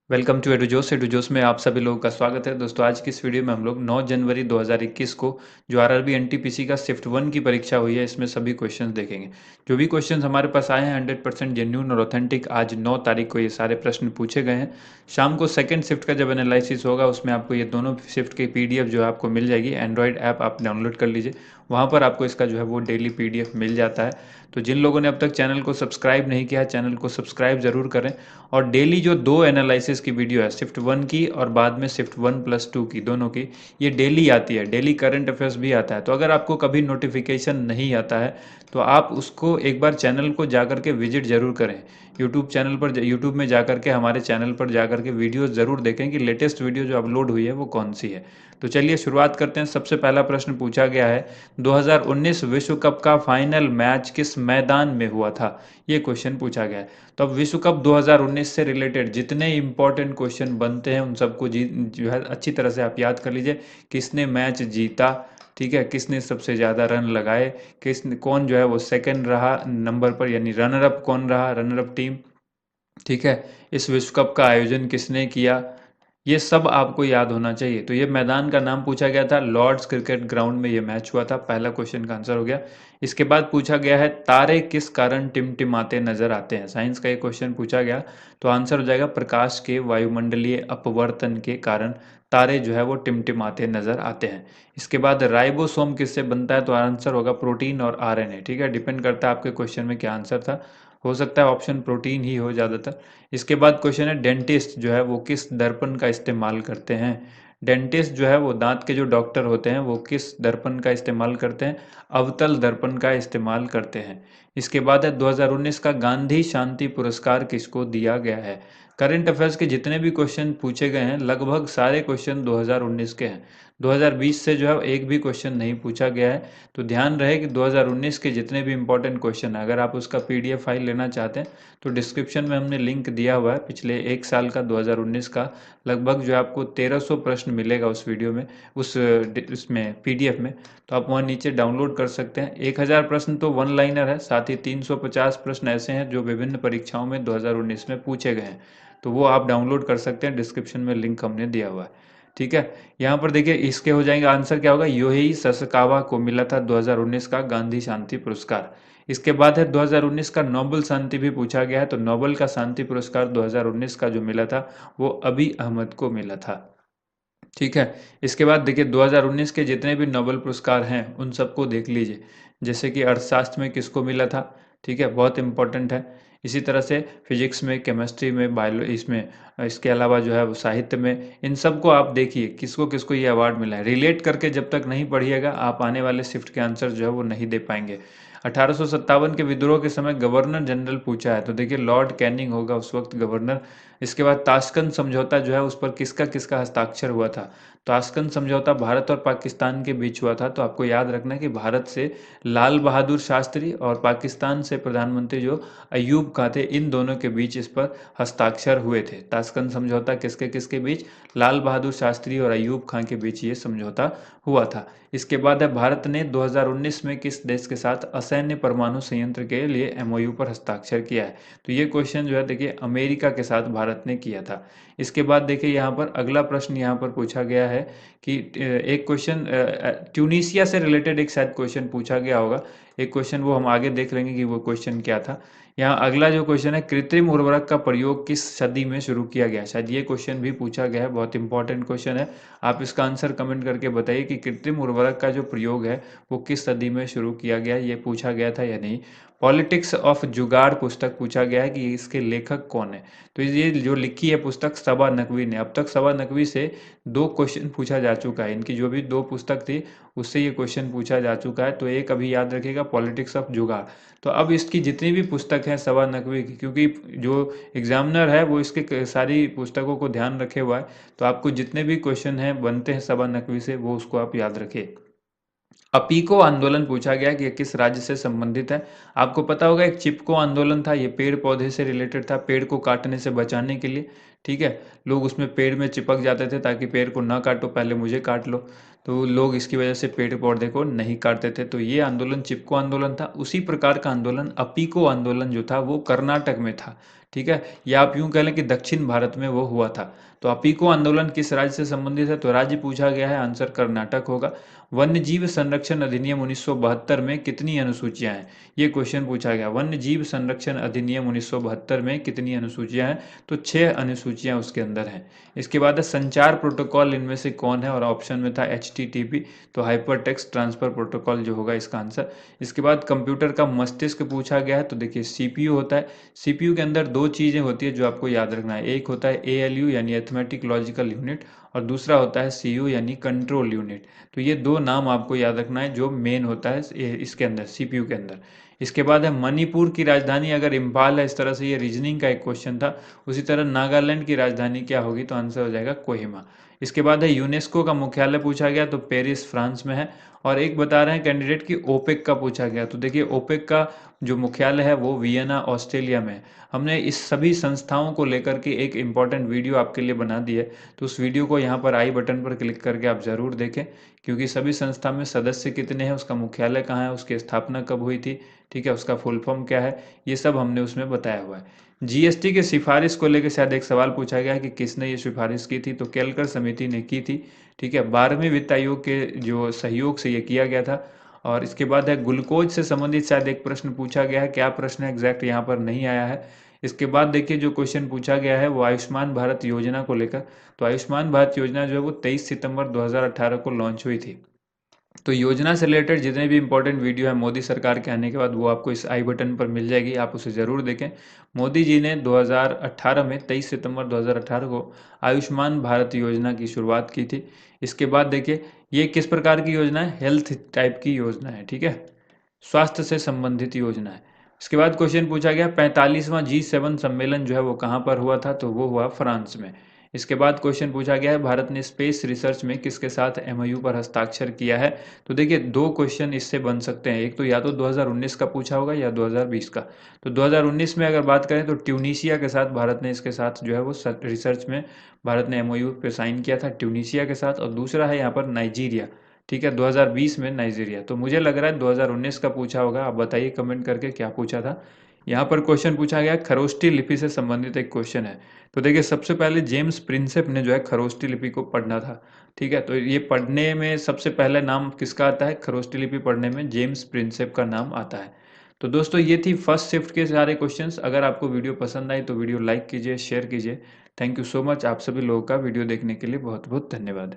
Welcome to एडुजोस। एडुजोस में आप सभी लोगों का स्वागत है। दोस्तों, आज की इस वीडियो में हम लोग 9 जनवरी 2021 को जो आरआरबी एनटीपीसी का शिफ्ट 1 की परीक्षा हुई है, इसमें सभी क्वेश्चंस देखेंगे। जो भी क्वेश्चंस हमारे पास आए हैं 100% जेन्यून और ऑथेंटिक। आज 9 तारीख को ये सारे प्रश्न पूछे गए हैं। शाम को सेकंड शिफ्ट का जब एनालिसिस होगा, उसमें आपको ये दोनों शिफ्ट की पीडीएफ जो है आपको मिल जाएगी। एंड्रॉयड ऐप आप डाउनलोड कर लीजिए, वहाँ पर आपको इसका जो है वो डेली पीडीएफ मिल जाता है। तो जिन लोगों ने अब तक चैनल को सब्सक्राइब नहीं किया है, चैनल को सब्सक्राइब ज़रूर करें। और डेली जो 2 एनालिसिस की वीडियो है, शिफ्ट 1 की और बाद में शिफ्ट 1+2 की, दोनों की, ये डेली आती है। डेली करंट अफेयर्स भी आता है। तो अगर आपको कभी नोटिफिकेशन नहीं आता है तो आप उसको एक बार चैनल को जाकर के विजिट ज़रूर करें। यूट्यूब में जाकर के, हमारे चैनल पर जाकर के वीडियो ज़रूर देखें कि लेटेस्ट वीडियो जो अपलोड हुई है वो कौन सी है। तो चलिए शुरुआत करते हैं। सबसे पहला प्रश्न पूछा गया है, 2019 विश्व कप का फाइनल मैच किस मैदान में हुआ था? ये क्वेश्चन पूछा गया है। तो अब विश्व कप 2019 से रिलेटेड जितने इंपॉर्टेंट क्वेश्चन बनते हैं उन सबको जो है अच्छी तरह से आप याद कर लीजिए। किसने मैच जीता, ठीक है, किसने सबसे ज़्यादा रन लगाए, कौन जो है वो सेकंड रहा नंबर पर, यानी रनर अप कौन रहा, रनर अप टीम, ठीक है, इस विश्व कप का आयोजन किसने किया, ये सब आपको याद होना चाहिए। तो ये मैदान का नाम पूछा गया था, लॉर्ड्स क्रिकेट ग्राउंड में ये मैच हुआ था। पहला क्वेश्चन का आंसर हो गया। इसके बाद पूछा गया है, तारे किस कारण टिमटिमाते नजर आते हैं? साइंस का ये क्वेश्चन पूछा गया। तो आंसर हो जाएगा, प्रकाश के वायुमंडलीय अपवर्तन के कारण तारे जो है वो टिमटिमाते नजर आते हैं। इसके बाद राइबोसोम किससे बनता है? तो आंसर होगा प्रोटीन और आरएनए। ठीक है, डिपेंड करता है आपके क्वेश्चन में क्या आंसर था। हो सकता है ऑप्शन प्रोटीन ही हो ज़्यादातर। इसके बाद क्वेश्चन है, डेंटिस्ट जो है वो किस दर्पण का इस्तेमाल करते हैं? डेंटिस्ट जो है वो दांत के जो डॉक्टर होते हैं वो किस दर्पण का इस्तेमाल करते हैं? अवतल दर्पण का इस्तेमाल करते हैं। इसके बाद है, 2019 का गांधी शांति पुरस्कार किसको दिया गया है? करंट अफेयर्स के जितने भी क्वेश्चन पूछे गए हैं, लगभग सारे क्वेश्चन 2019 के हैं। 2020 से जो है एक भी क्वेश्चन नहीं पूछा गया है। तो ध्यान रहे कि 2019 के जितने भी इंपॉर्टेंट क्वेश्चन है, अगर आप उसका पीडीएफ फाइल लेना चाहते हैं तो डिस्क्रिप्शन में हमने लिंक दिया हुआ है। पिछले एक साल का 2019 का लगभग जो है आपको 1300 प्रश्न मिलेगा उस वीडियो में, उसमें पीडीएफ में। तो आप वहाँ नीचे डाउनलोड कर सकते हैं। 1000 प्रश्न तो वन लाइनर है, साथ ही 350 प्रश्न ऐसे हैं जो विभिन्न परीक्षाओं में 2019 में पूछे गए हैं। तो वो आप डाउनलोड कर सकते हैं, डिस्क्रिप्शन में लिंक हमने दिया हुआ है। ठीक है, यहाँ पर देखिए इसके हो जाएंगे आंसर क्या होगा, योहेई ससकावा को मिला था 2019 का गांधी शांति पुरस्कार। इसके बाद है, 2019 का नोबेल शांति भी पूछा गया है। तो नोबेल का शांति पुरस्कार 2019 का जो मिला था वो अभी अहमद को मिला था। ठीक है, इसके बाद देखिए 2019 के जितने भी नोबेल पुरस्कार हैं उन सबको देख लीजिए। जैसे कि अर्थशास्त्र में किसको मिला था, ठीक है, बहुत इंपॉर्टेंट है। इसी तरह से फिजिक्स में, केमिस्ट्री में, इसमें, इसके अलावा जो है वो साहित्य में, इन सबको आप देखिए किसको किसको ये अवार्ड मिला है। रिलेट करके जब तक नहीं पढ़िएगा आप आने वाले शिफ्ट के आंसर जो है वो नहीं दे पाएंगे। 1857 के विद्रोह के समय गवर्नर जनरल पूछा है, तो देखिए लॉर्ड कैनिंग होगा उस वक्त गवर्नर। इसके बाद ताशकंद समझौता जो है उस पर किसका किसका हस्ताक्षर हुआ था? ताशकंद समझौता भारत और पाकिस्तान के बीच हुआ था। तो आपको याद रखना है कि भारत से लाल बहादुर शास्त्री और पाकिस्तान से प्रधानमंत्री जो अयूब खां थे, इन दोनों के बीच इस पर हस्ताक्षर हुए थे। ताशकंद समझौता किसके किसके बीच? लाल बहादुर शास्त्री और अयूब खां के बीच ये समझौता हुआ था। इसके बाद है, भारत ने 2019 में किस देश के साथ असैन्य परमाणु संयंत्र के लिए एमओयू पर हस्ताक्षर किया है? तो ये क्वेश्चन जो है देखिए अमेरिका के साथ भारत ने किया था। इसके बाद देखिए यहाँ पर अगला प्रश्न यहाँ पर पूछा गया है कि एक क्वेश्चन ट्यूनीसिया से रिलेटेड एक शायद क्वेश्चन पूछा गया होगा। एक क्वेश्चन वो हम आगे देख लेंगे कि वो क्वेश्चन क्या था। यहाँ अगला जो क्वेश्चन है, कृत्रिम उर्वरक का प्रयोग किस सदी में शुरू किया गया? शायद ये क्वेश्चन भी पूछा गया है, बहुत इंपॉर्टेंट क्वेश्चन है। आप इसका आंसर कमेंट करके बताइए कि कृत्रिम उर्वरक का जो प्रयोग है वो किस सदी में शुरू किया गया, ये पूछा गया था या नहीं। पॉलिटिक्स ऑफ जुगाड़ पुस्तक पूछा गया है कि इसके लेखक कौन है? तो ये जो लिखी है पुस्तक सबा नकवी ने। अब तक सबा नकवी से 2 क्वेश्चन पूछा जा चुका है। इनकी जो भी 2 पुस्तक थी उससे ये क्वेश्चन पूछा जा चुका है। तो एक अभी याद रखिएगा, पॉलिटिक्स ऑफ जुगाड़। तो अब इसकी जितनी भी पुस्तक हैं सबा नकवी की, क्योंकि जो एग्जामिनर है वो इसके सारी पुस्तकों को ध्यान रखे हुआ है, तो आपको जितने भी क्वेश्चन हैं बनते हैं सबा नकवी से, वो उसको आप याद रखिए। अपीको आंदोलन पूछा गया कि ये किस राज्य से संबंधित है? आपको पता होगा एक चिपको आंदोलन था, ये पेड़ पौधे से रिलेटेड था, पेड़ को काटने से बचाने के लिए। ठीक है, लोग उसमें पेड़ में चिपक जाते थे ताकि पेड़ को ना काटो, पहले मुझे काट लो। तो लोग इसकी वजह से पेड़ पौधे को नहीं काटते थे। तो ये आंदोलन चिपको आंदोलन था। उसी प्रकार का आंदोलन अपीको आंदोलन जो था वो कर्नाटक में था। ठीक है, या आप यूं कह लें कि दक्षिण भारत में वो हुआ था। तो अपीको आंदोलन किस राज्य से संबंधित है, तो राज्य पूछा गया है, आंसर कर्नाटक होगा। वन्य जीव संरक्षण अधिनियम 1972 में कितनी अनुसूचियां हैं, ये क्वेश्चन पूछा गया। वन्य जीव संरक्षण अधिनियम 1972 में कितनी अनुसूचियां हैं, तो 6 अनुसूचियां उसके अंदर हैं। इसके बाद है संचार प्रोटोकॉल इनमें से कौन है, और ऑप्शन में था HTTP, तो हाइपर टेक्स्ट ट्रांसफर प्रोटोकॉल जो होगा इसका आंसर। इसके बाद कंप्यूटर का मस्तिष्क पूछा गया है, तो देखिए CPU होता है। CPU के अंदर दो चीज़ें होती है जो आपको याद रखना है, एक होता है ALU यानी अर्थमेटिक लॉजिकल यूनिट, और दूसरा होता है CU यानी कंट्रोल यूनिट। तो ये दो नाम आपको याद रखना है जो मेन होता है इसके अंदर, CPU के अंदर। इसके बाद है मणिपुर की राजधानी अगर इम्फाल है, इस तरह से ये रीजनिंग का एक क्वेश्चन था। उसी तरह नागालैंड की राजधानी क्या होगी, तो आंसर हो जाएगा कोहिमा। इसके बाद है यूनेस्को का मुख्यालय पूछा गया, तो पेरिस फ्रांस में है। और एक बता रहे हैं कैंडिडेट की ओपेक का पूछा गया, तो देखिए ओपेक का जो मुख्यालय है वो वियना ऑस्ट्रेलिया में है। हमने इस सभी संस्थाओं को लेकर के एक इम्पॉर्टेंट वीडियो आपके लिए बना दी है, तो उस वीडियो को यहाँ पर आई बटन पर क्लिक करके आप ज़रूर देखें, क्योंकि सभी संस्था में सदस्य कितने हैं, उसका मुख्यालय कहाँ है, उसकी स्थापना कब हुई थी, ठीक है, उसका फुल फॉर्म क्या है, ये सब हमने उसमें बताया हुआ है। GST की सिफारिश को लेकर शायद एक सवाल पूछा गया है कि किसने ये सिफारिश की थी, तो केलकर समिति ने की थी, ठीक है। 12वें वित्त आयोग के जो सहयोग से ये किया गया था। और इसके बाद है ग्लूकोज से संबंधित शायद एक प्रश्न पूछा गया है, क्या प्रश्न है एग्जैक्ट यहाँ पर नहीं आया है। इसके बाद देखिए जो क्वेश्चन पूछा गया है वो आयुष्मान भारत योजना को लेकर। तो आयुष्मान भारत योजना जो है वो 23 सितंबर 2018 को लॉन्च हुई थी। तो योजना से रिलेटेड जितने भी इंपॉर्टेंट वीडियो है मोदी सरकार के आने के बाद, वो आपको इस आई बटन पर मिल जाएगी, आप उसे ज़रूर देखें। मोदी जी ने 2018 में 23 सितंबर 2018 को आयुष्मान भारत योजना की शुरुआत की थी। इसके बाद देखिए ये किस प्रकार की योजना है, हेल्थ टाइप की योजना है, ठीक है, स्वास्थ्य से संबंधित योजना है। इसके बाद क्वेश्चन पूछा गया 45वां G7 सम्मेलन जो है वो कहाँ पर हुआ था, तो वो हुआ फ्रांस में। इसके बाद क्वेश्चन पूछा गया है भारत ने स्पेस रिसर्च में किसके साथ MOU पर हस्ताक्षर किया है। तो देखिए दो क्वेश्चन इससे बन सकते हैं, एक तो या तो 2019 का पूछा होगा या 2020 का। तो 2019 में अगर बात करें तो ट्यूनीशिया के साथ भारत ने इसके साथ जो है वो रिसर्च में भारत ने MOU पे साइन किया था ट्यूनीशिया के साथ, और दूसरा है यहाँ पर नाइजीरिया, ठीक है, 2020 में नाइजीरिया। तो मुझे लग रहा है 2019 का पूछा होगा, आप बताइए कमेंट करके क्या पूछा था। यहाँ पर क्वेश्चन पूछा गया खरोष्टी लिपि से संबंधित एक क्वेश्चन है। तो देखिए सबसे पहले जेम्स प्रिंसेप ने जो है खरोष्टी लिपि को पढ़ना था, ठीक है। तो ये पढ़ने में सबसे पहले नाम किसका आता है, खरोष्टी लिपि पढ़ने में जेम्स प्रिंसेप का नाम आता है। तो दोस्तों ये थी फर्स्ट शिफ्ट के सारे क्वेश्चंस। अगर आपको वीडियो पसंद आई तो वीडियो लाइक कीजिए, शेयर कीजिए। थैंक यू सो मच, आप सभी लोगों का वीडियो देखने के लिए बहुत बहुत धन्यवाद।